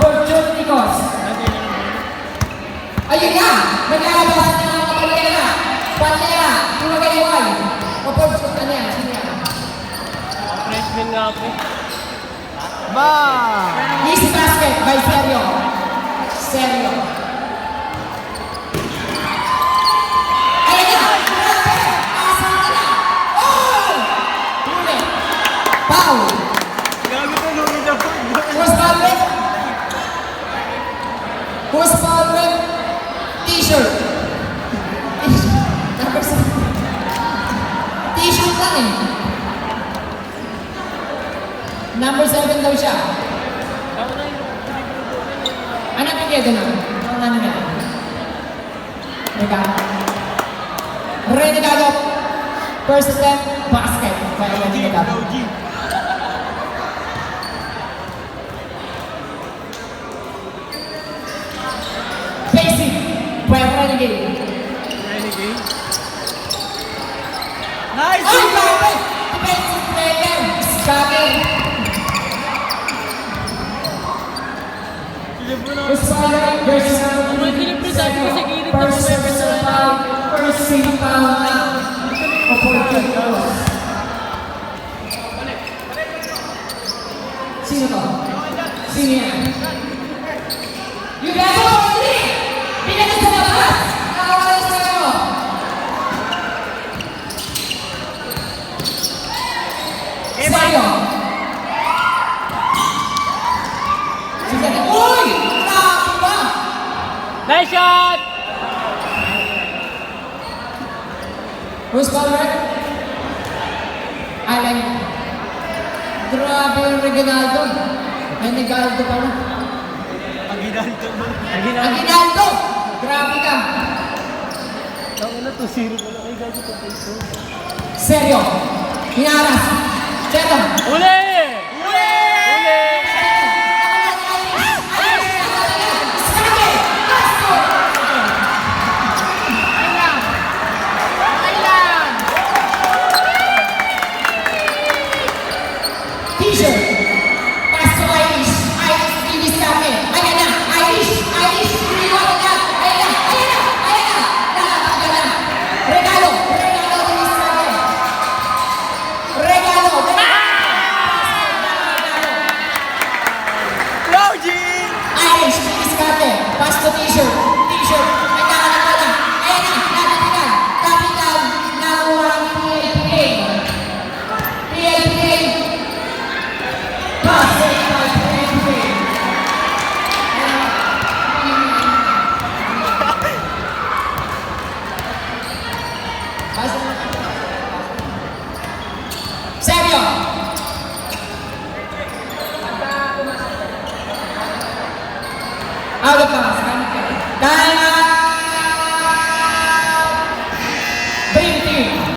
Opportunity cost. Ayun na! Naglalabas na ang kapalera. Palera. Tumagaliway. Opportunity. Ano yan? Sino yan? Freshman nga po. Ba! Easy basket by Sergio. Sergio. Ayun na! Grabe! Asang ka na! Oh! Huli. Foul. Gago to, lumi na po. Who's foul with? Who's foul with? T-shirt. Number 7. T-shirt lang eh. Number 7 daw siya. Ano bigyan doon na? Ang ano na? Renegado. First attempt, basket. Kaya Renegado. Basic. Pwede Renegade. Renegade. Nice! Ay, grabe! Defensive player. Scatter. Inspiring versus first personal foul, first team foul na opportunity. Sino to? Sino yan? Yung gago! Hindi! Pinagod sa labas! Nakawala sa iyo! Sa'yo! Uy! Grabe ba? Nice shot! Who's forward? Alan. Grabe yung Reginaldo. Reginaldo pala. Aguinaldo mo. Reginaldo! Grabe ka. Ako na to, 0 ko lang. Ay, gago to. Seryo. Hinaras. Seto. Uli! T-shirt. Pass to Irish. Irish, bilis kami. Ayan na. Irish. Irish. Iniwan na. Ayan na. Ayan na. Ayan na. Nakatagal na. Regalo. Regalo. Bilis kami. Regalo. Login! Irish, bilis kami. Pass to T-shirt. T-shirt. Nagkakalat na. Ayan na. Kapitan. Kapitan. Nakuha ng PLPA. PLPA. Pass it by PLPA. Seryo. Out of bounds.